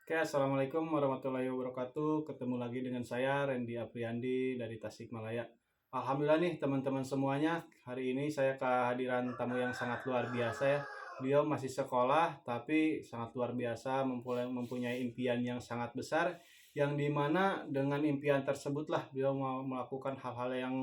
Oke, assalamualaikum warahmatullahi wabarakatuh. Ketemu lagi dengan saya Randy Apriandi dari Tasikmalaya. Alhamdulillah nih teman-teman semuanya. Hari ini saya kehadiran tamu yang sangat luar biasa ya. Beliau masih sekolah tapi sangat luar biasa mempunyai impian yang sangat besar yang dimana dengan impian tersebutlah beliau mau melakukan hal-hal yang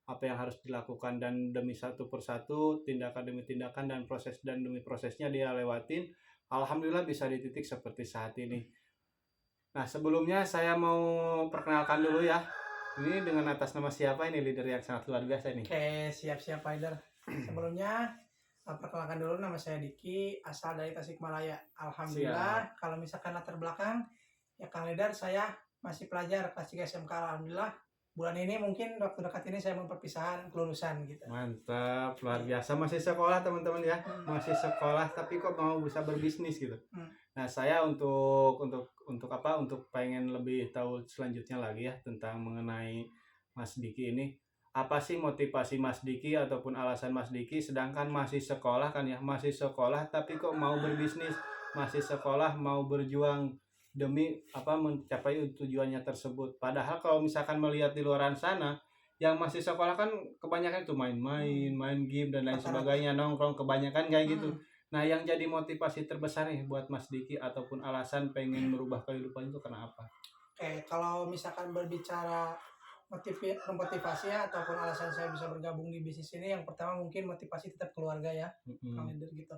apa yang harus dilakukan dan demi satu persatu tindakan demi tindakan dan demi prosesnya dia lewatin. Alhamdulillah bisa di titik seperti saat ini. Nah, sebelumnya saya mau perkenalkan dulu ya. Ini dengan atas nama siapa ini leader yang sangat luar biasa ini? Oke, siap-siap Rider. Sebelumnya, perkenalkan dulu nama saya Diki, asal dari Tasikmalaya. Siap. Alhamdulillah, kalau misalkan latar belakang, ya Kang Leader, saya masih pelajar kelas 3 SMK. Alhamdulillah, bulan ini mungkin waktu dekat ini saya mau perpisahan kelulusan gitu. Mantap, luar Iya. biasa. Masih sekolah teman-teman ya. Masih sekolah tapi kok mau bisa berbisnis gitu. Hmm. Nah, saya untuk apa? Untuk pengen lebih tahu selanjutnya lagi ya tentang mengenai Mas Diki ini. Apa sih motivasi Mas Diki ataupun alasan Mas Diki sedangkan masih sekolah kan ya, masih sekolah tapi kok mau berbisnis, masih sekolah mau berjuang demi apa mencapai tujuannya tersebut. Padahal kalau misalkan melihat di luaran sana yang masih sekolah kan kebanyakan itu main-main, main game dan lain Rata-rata. sebagainya, nongkrong kebanyakan kayak gitu. Hmm. Nah, yang jadi motivasi terbesar nih buat Mas Diki ataupun alasan pengen merubah kehidupan itu kenapa? Oke, kalau misalkan berbicara motivasi ya, ataupun alasan saya bisa bergabung di bisnis ini, yang pertama mungkin motivasi tetap keluarga ya, Kang Mhm. Leader gitu.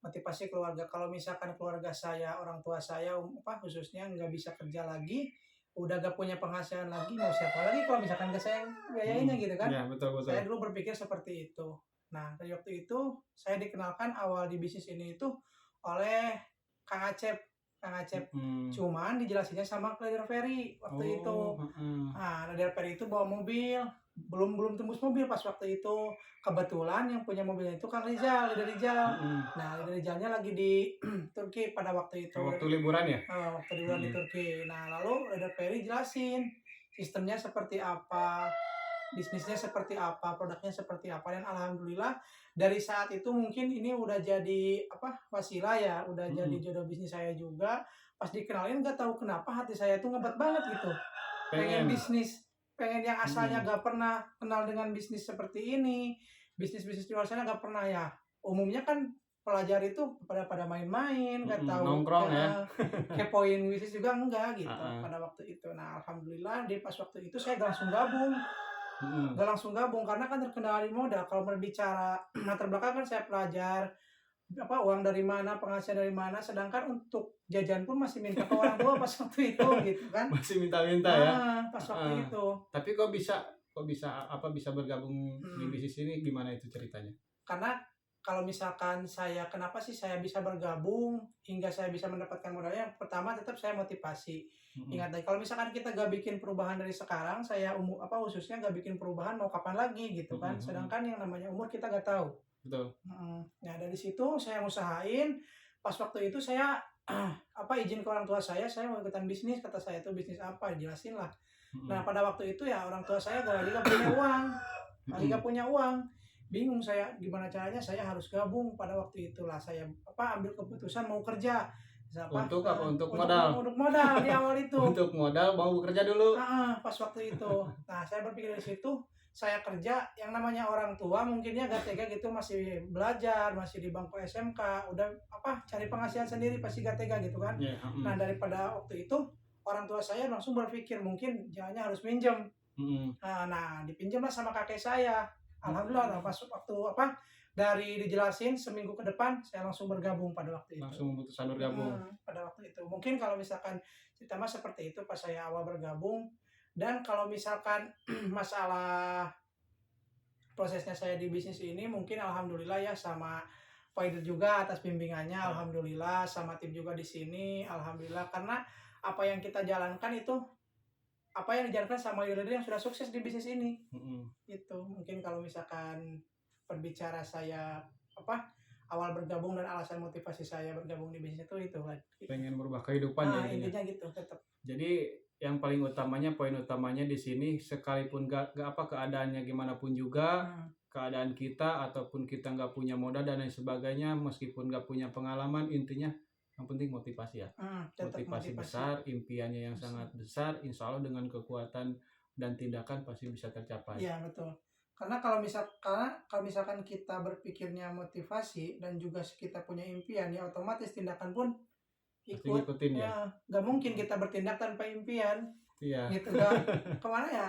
Motivasi keluarga, kalau misalkan keluarga saya, orang tua saya, khususnya nggak bisa kerja lagi, udah gak punya penghasilan lagi, mau siapa lagi kalau misalkan nggak saya yang biayainnya Mhm. gitu kan. Iya, betul betul. Saya dulu berpikir seperti itu. Nah, dari waktu itu saya dikenalkan awal di bisnis ini itu oleh Kang Acep. Kang Acep. Mhm. Cuman dijelasinnya sama Leader Ferry waktu itu. Oh, heeh. Nah, Leader Ferry itu bawa mobil, belum belum tembus mobil pas waktu itu. Kebetulan yang punya mobilnya itu Kang Rizal, Leader Rizal. Mhm. Nah, Leader Rizalnya lagi di Turki pada waktu itu. Oh, waktu liburan ya? Waktu liburan di Mhm. Turki. Nah, lalu Leader Ferry jelasin sistemnya seperti apa, bisnisnya seperti apa, produknya seperti apa, dan alhamdulillah dari saat itu mungkin ini udah jadi wasilah ya, udah jadi Mhm. jodoh bisnis saya juga. Pas dikenalin nggak tahu kenapa hati saya tuh ngebet banget gitu. Pengen Pengen. bisnis, pengen yang asalnya Mhm. nggak pernah kenal dengan bisnis seperti ini, bisnis-bisnis di luar sana nggak pernah ya. Umumnya kan pelajar itu pada pada main-main, nggak Mhm. tahu Nongkrong ya? kepoin bisnis juga enggak gitu Heeh. pada waktu itu. Nah, alhamdulillah di pas waktu itu saya langsung gabung. Mhm. Nggak langsung gabung karena kan terkendala di modal. Kalau berbicara latar belakang kan saya pelajar, uang dari mana, penghasilan dari mana, sedangkan untuk jajan pun masih minta ke orang tua pas waktu itu gitu kan. Masih minta-minta ya? Pas Heeh. waktu itu. Tapi kok bisa apa, bisa bergabung di Mhm. bisnis ini gimana itu ceritanya? Karena kalau misalkan saya kenapa sih saya bisa bergabung hingga saya bisa mendapatkan modalnya, yang pertama tetap saya motivasi. Mhm. Ingat deh kalau misalkan kita nggak bikin perubahan dari sekarang, saya khususnya nggak bikin perubahan mau kapan lagi gitu Mhm kan. mhm. Sedangkan yang namanya umur kita nggak tahu. Betul. Nah dari situ saya ngusahain, pas waktu itu saya, izin ke orang tua saya mau ikutan bisnis, kata saya itu "Bisnis apa?" Jelasin lah. Nah Mhm. pada waktu itu ya orang tua saya lagi nggak punya uang, lagi nggak Mhm. punya uang. Bingung saya gimana caranya saya harus gabung, pada waktu itulah saya, ambil keputusan mau kerja. Untuk apa? Untuk Untuk modal? untuk modal di awal itu. Untuk modal mau bekerja dulu? Pas waktu itu. Nah, saya berpikir dari situ, saya kerja, yang namanya orang tua mungkinnya gak tega gitu, masih belajar, masih di bangku SMK, udah cari penghasilan sendiri pasti gak tega gitu kan. Iya, Nah, mhm. daripada waktu itu, orang tua saya langsung berpikir mungkin jangannya harus minjem. Mhm. Nah, dipinjamlah sama kakek saya. Alhamdulillah, nah, Mhm. pas waktu dari dijelasin seminggu ke depan, saya langsung bergabung pada waktu itu. Langsung memutuskan bergabung? Pada waktu itu. Mungkin kalau misalkan cerita Mas seperti itu pas saya awal bergabung, dan kalau misalkan masalah prosesnya saya di bisnis ini mungkin alhamdulillah ya sama Faider juga atas bimbingannya, Ya. alhamdulillah, sama tim juga di sini, alhamdulillah. Karena apa yang kita jalankan itu, apa yang dijalankan sama leader yang sudah sukses di bisnis ini. Mhm. Itu mungkin kalau misalkan berbicara saya apa awal bergabung dan alasan motivasi saya bergabung di bisnis itu kan gitu. Pengen merubah kehidupan ya intinya? Intinya gitu tetap. Jadi yang paling utamanya, poin utamanya di sini sekalipun gak apa, keadaannya gimana pun juga, Hmm. keadaan kita ataupun kita nggak punya modal dan lain sebagainya, meskipun nggak punya pengalaman, intinya yang penting motivasi ya. Tetap Motivasi motivasi. besar, impiannya yang Bisa. sangat besar, insya Allah dengan kekuatan dan tindakan pasti bisa tercapai. Iya betul. Karena kalau misalkan kita berpikirnya motivasi dan juga kita punya impian, ya otomatis tindakan pun Pasti ikut. ngikutin ya. Ya, nggak mungkin kita bertindak tanpa impian, Iya. gitu. Nggak kemana ya?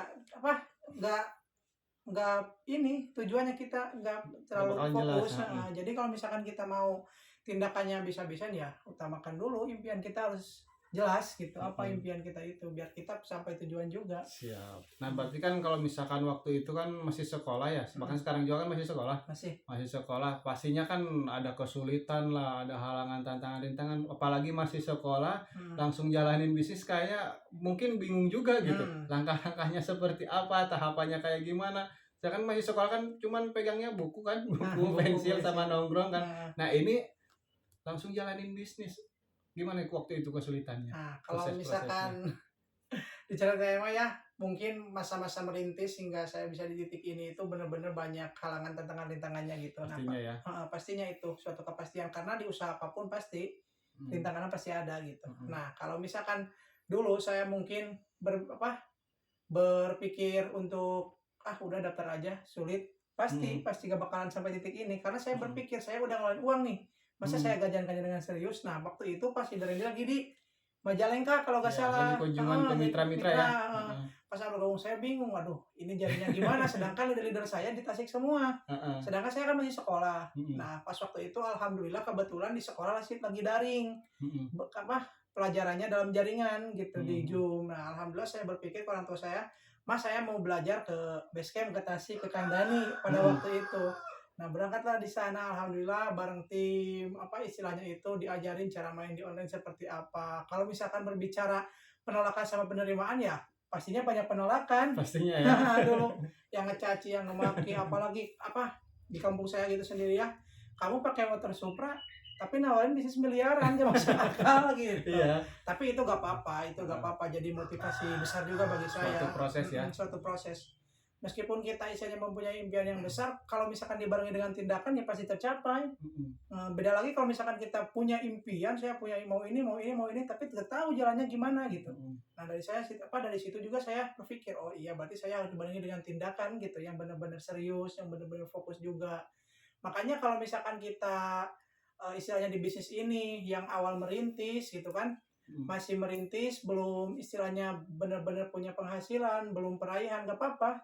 Nggak ini tujuannya kita nggak terlalu bakalan jelas. fokus. Jadi kalau misalkan kita mau tindakannya bisa-bisan, ya utamakan dulu impian kita harus jelas gitu. Apa impian kita itu biar kita sampai tujuan juga. Siap. Nah berarti kan kalau misalkan waktu itu kan masih sekolah ya, bahkan sekarang juga kan masih sekolah. Masih sekolah, pastinya kan ada kesulitan lah, ada halangan, tantangan, rintangan. Apalagi masih sekolah, langsung jalanin bisnis kayaknya mungkin bingung juga gitu. Langkah-langkahnya seperti apa, tahapannya kayak gimana. Saya kan masih sekolah kan cuman pegangnya buku kan, buku, pensil sama nongkrong kan. Nah ini langsung jalanin bisnis. Gimana waktu itu kesulitannya? Nah, kalau misalkan diceritain ya, mungkin masa-masa merintis hingga saya bisa di titik ini itu benar-benar banyak halangan, tantangan, rintangannya gitu. Pastinya ya. Pastinya itu suatu kepastian, karena di usaha apapun pasti rintangannya pasti ada gitu. Nah, kalau misalkan dulu saya mungkin berpikir untuk udah daftar aja, sulit, pasti gak bakalan sampai titik ini, karena saya berpikir saya udah ngeluarin uang nih, masa saya gajian dengan serius. Nah waktu itu pas Idra lagi di Majalengka kalau nggak salah, kunjungan ke mitra-mitra ya. Pas bergabung saya bingung, waduh ini jadinya gimana, sedangkan leader saya di Tasik semua, sedangkan saya kan masih sekolah. Nah pas waktu itu alhamdulillah kebetulan di sekolah lagi daring, pelajarannya dalam jaringan gitu, di Zoom. Nah alhamdulillah saya berpikir ke orang tua saya, Mas saya mau belajar ke Basecamp, ke Tasik, ke Kang Dani pada waktu itu. Nah berangkatlah di sana, alhamdulillah bareng tim, istilahnya itu diajarin cara main di online seperti apa. Kalau misalkan berbicara penolakan sama penerimaan, ya pastinya banyak penolakan. Pastinya ya. Dulu yang ngecaci, yang ngemaki, apalagi di kampung saya gitu sendiri ya. Kamu pakai motor Supra tapi nawarin bisnis miliaran, aja masuk akal gitu. Iya. Tapi itu gak apa-apa, jadi motivasi besar juga bagi saya. Suatu proses ya. Suatu proses. Meskipun kita istilahnya mempunyai impian yang besar, kalau misalkan dibarengi dengan tindakan ya pasti tercapai. Beda lagi kalau misalkan kita punya impian, saya punya mau ini, tapi tidak tahu jalannya gimana gitu. Nah dari situ juga saya berpikir, oh iya berarti saya harus dibarengi dengan tindakan gitu, yang benar-benar serius, yang benar-benar fokus juga. Makanya kalau misalkan kita istilahnya di bisnis ini yang awal merintis gitu kan, masih merintis, belum istilahnya benar-benar punya penghasilan, belum perayaan, gak apa-apa.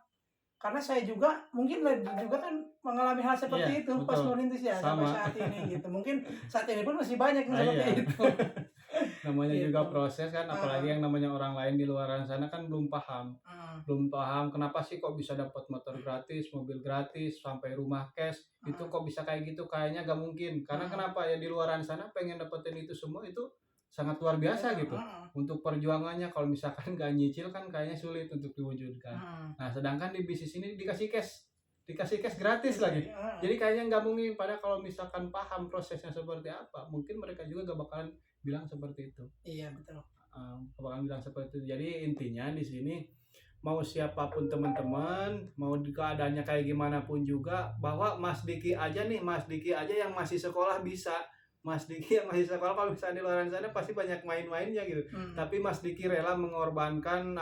Karena saya juga mungkin juga kan mengalami hal seperti itu pas merintis ya, sampai saat ini gitu. Mungkin saat ini pun masih banyak yang seperti itu. Namanya gitu. Juga proses kan, apalagi yang namanya orang lain di luar sana kan belum paham. Belum paham kenapa sih kok bisa dapat motor gratis, mobil gratis, sampai rumah cash. Itu kok bisa kayak gitu, kayaknya gak mungkin. Karena kenapa ya, di luar sana pengen dapetin itu semua itu sangat luar biasa gitu. Untuk perjuangannya kalau misalkan gak nyicil kan kayaknya sulit untuk diwujudkan. Nah sedangkan di bisnis ini dikasih cash gratis lagi. Jadi kayaknya nggak mungkin. Padahal kalau misalkan paham prosesnya seperti apa, mungkin mereka juga gak bakalan bilang seperti itu. Iya betul. Bakalan bilang seperti itu. Jadi intinya di sini mau siapapun teman-teman, mau keadaannya kayak gimana pun juga, bahwa Mas Diki aja yang masih sekolah bisa. Mas Diki yang masih sekolah, kalau misalnya di luar sana pasti banyak main-mainnya gitu. Tapi Mas Diki rela mengorbankan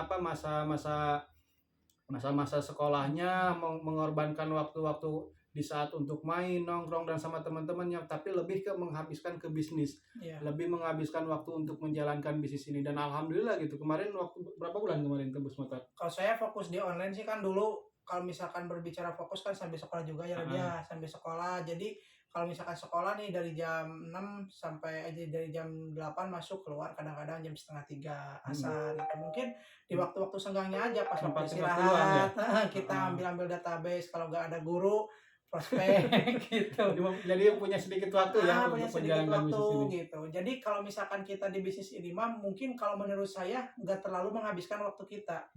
masa-masa sekolahnya, mengorbankan waktu-waktu di saat untuk main, nongkrong dan sama teman-temannya, tapi lebih ke menghabiskan ke bisnis. Lebih menghabiskan waktu untuk menjalankan bisnis ini. Dan alhamdulillah gitu. Kemarin waktu berapa bulan kemarin tembus motor? Kalau saya fokus di online sih kan dulu, kalau misalkan berbicara fokus kan sambil sekolah juga ya dia sambil sekolah. Jadi kalau misalkan sekolah nih dari jam 6 sampai dari jam 8 masuk, keluar kadang-kadang jam 2:30 asar gitu. Mungkin di waktu-waktu senggangnya aja pas waktu istirahat kita ambil database, kalau nggak ada guru prospek gitu. Jadi punya sedikit waktu ya punya untuk sedikit menjalankan waktu bisnis ini. gitu. Jadi kalau misalkan kita di bisnis ini mungkin kalau menurut saya nggak terlalu menghabiskan waktu kita.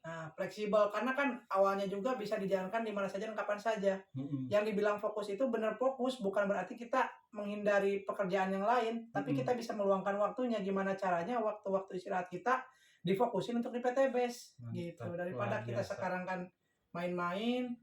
Nah, fleksibel, karena kan awalnya juga bisa dijalankan di mana saja dan kapan saja. Yang dibilang fokus itu benar fokus, bukan berarti kita menghindari pekerjaan yang lain, tapi kita bisa meluangkan waktunya. Gimana caranya waktu-waktu istirahat kita difokusin untuk di PT Base gitu, daripada kita sekarang kan main-main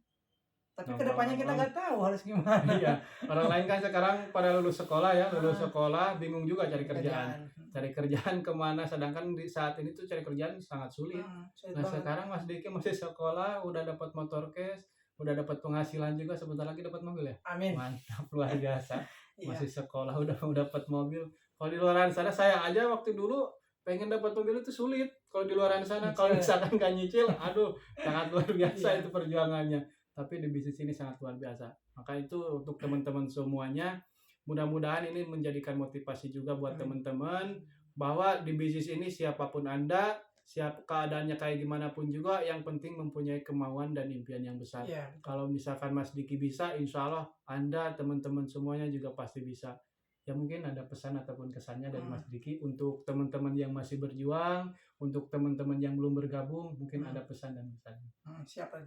Tapi kedepannya kita nggak tahu harus gimana. Iya, orang lain kan sekarang pada lulus sekolah ya, lulus sekolah bingung juga cari kerjaan. Cari kerjaan kemana, sedangkan di saat ini tuh cari kerjaan sangat sulit. Sulit Nah banget. sekarang Mas Diki masih sekolah, udah dapat motor cash, udah dapat penghasilan juga, sebentar lagi dapat mobil ya. Amin. Mantap, luar biasa. Iya. Masih sekolah udah dapat mobil. Kalau di luar sana saya aja waktu dulu pengen dapat mobil itu sulit. Kalau di luar sana kalau misalkan nggak nyicil, aduh sangat luar biasa Iya. itu perjuangannya. Tapi di bisnis ini sangat luar biasa. Maka itu untuk teman-teman semuanya, mudah-mudahan ini menjadikan motivasi juga buat Amin. teman-teman bahwa di bisnis ini siapapun Anda, keadaannya kayak gimana pun juga, yang penting mempunyai kemauan dan impian yang besar. Iya. Kalau misalkan Mas Diki bisa, insya Allah Anda, teman-teman semuanya juga pasti bisa. Ya mungkin ada pesan ataupun kesannya dari Mas Diki untuk teman-teman yang masih berjuang, untuk teman-teman yang belum bergabung, mungkin ada pesan dan kesan. Siapa?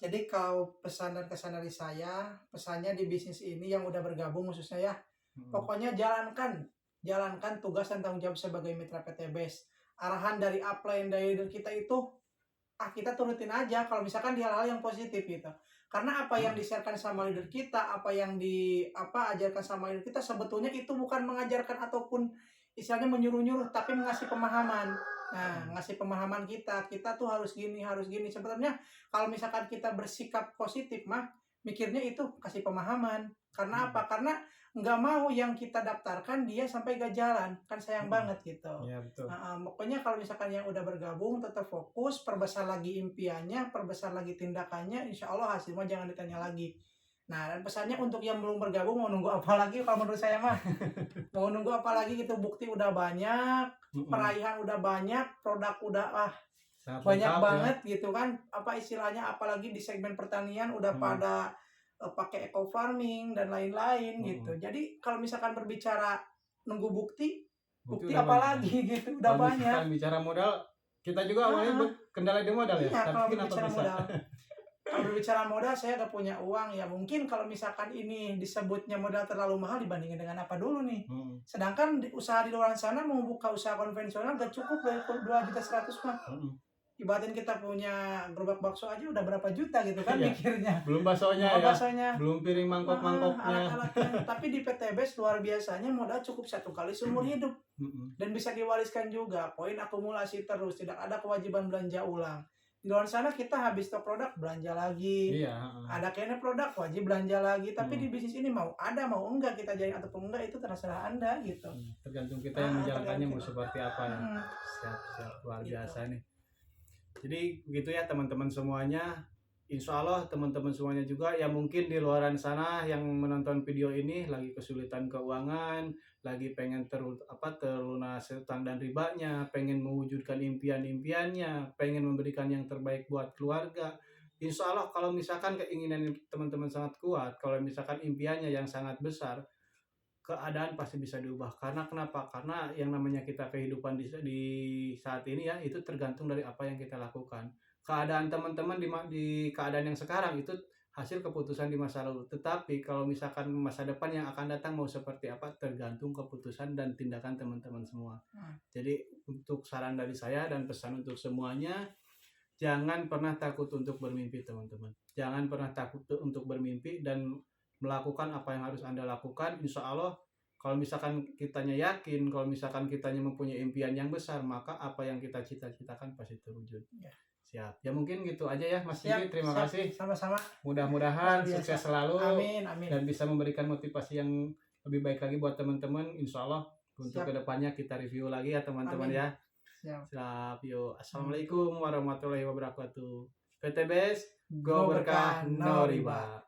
Jadi kalau pesan dan kesan dari saya, pesannya di bisnis ini yang udah bergabung khususnya ya, pokoknya jalankan tugas dan tanggung jawab sebagai mitra PT Best. Arahan dari upline dari leader kita itu, kita turutin aja kalau misalkan di hal-hal yang positif gitu. Karena apa yang disiarkan sama leader kita, apa yang ajarkan sama leader kita, sebetulnya itu bukan mengajarkan ataupun istilahnya menyuruh-nyuruh, tapi ngasih pemahaman. Nah, ngasih pemahaman kita tuh harus gini. Sebenarnya kalau misalkan kita bersikap positif mah, mikirnya itu kasih pemahaman. Karena apa? Karena nggak mau yang kita daftarkan dia sampai gak jalan, kan sayang banget gitu. Ya, betul. Pokoknya kalau misalkan yang udah bergabung tetap fokus, perbesar lagi impiannya, perbesar lagi tindakannya, insya Allah hasilnya jangan ditanya lagi. Nah, dan pesannya untuk yang belum bergabung mau nunggu apa lagi kalau menurut saya mah. Mau nunggu apa lagi gitu, bukti udah banyak, peraihan udah banyak, produk udah banyak banget ya. Gitu kan. Apa istilahnya, apalagi di segmen pertanian udah pada pakai eco farming dan lain-lain gitu. Jadi kalau misalkan berbicara nunggu bukti apa lagi gitu, udah banyak. Kalau bicara modal, kita juga awalnya kendala di modal ya. Iya, kalau tapi berbicara modal. Kalau berbicara modal, saya gak punya uang ya. Mungkin kalau misalkan ini disebutnya modal terlalu mahal dibandingin dengan apa dulu nih. Sedangkan usaha di luar sana mau buka usaha konvensional gak cukup dari 2.100.000 mah. Ibatin kita punya gerobak bakso aja udah berapa juta gitu kan mikirnya. Belum baksonya ya. Belum piring mangkok-mangkoknya. Tapi di PT Best luar biasanya modal cukup 1 kali seumur hidup. Dan bisa diwariskan juga. Poin akumulasi terus, tidak ada kewajiban belanja ulang. Di luar sana kita habis stok produk belanja lagi. Iya. Ada kayaknya produk wajib belanja lagi. Tapi di bisnis ini mau enggak kita jalin ataupun enggak itu terserah Anda gitu. Tergantung kita yang menjalankannya mau seperti apa ya. Siap luar biasa nih. Jadi begitu ya teman-teman semuanya. Insya Allah teman-teman semuanya juga yang mungkin di luaran sana yang menonton video ini lagi kesulitan keuangan, lagi pengen terlunas utang dan ribanya, pengen mewujudkan impian-impiannya, pengen memberikan yang terbaik buat keluarga. Insya Allah kalau misalkan keinginan teman-teman sangat kuat, kalau misalkan impiannya yang sangat besar, keadaan pasti bisa diubah. Karena kenapa? Karena yang namanya kita kehidupan di saat ini ya, itu tergantung dari apa yang kita lakukan. Keadaan teman-teman di keadaan yang sekarang itu hasil keputusan di masa lalu. Tetapi kalau misalkan masa depan yang akan datang mau seperti apa, tergantung keputusan dan tindakan teman-teman semua. Jadi untuk saran dari saya dan pesan untuk semuanya, jangan pernah takut untuk bermimpi teman-teman. Jangan pernah takut untuk bermimpi dan melakukan apa yang harus Anda lakukan. Insya Allah kalau misalkan kitanya yakin, kalau misalkan kitanya mempunyai impian yang besar, maka apa yang kita cita-citakan pasti terwujud. Siap. Ya mungkin gitu aja ya Mas Diki. Terima kasih. Sama-sama. Mudah-mudahan sukses selalu. Amin. Dan bisa memberikan motivasi yang lebih baik lagi buat teman-teman. Insya Allah untuk kedepannya kita review lagi ya teman-teman ya. Siap. Yuk. Assalamualaikum warahmatullahi wabarakatuh. PT Best, Go Berkah No Riba.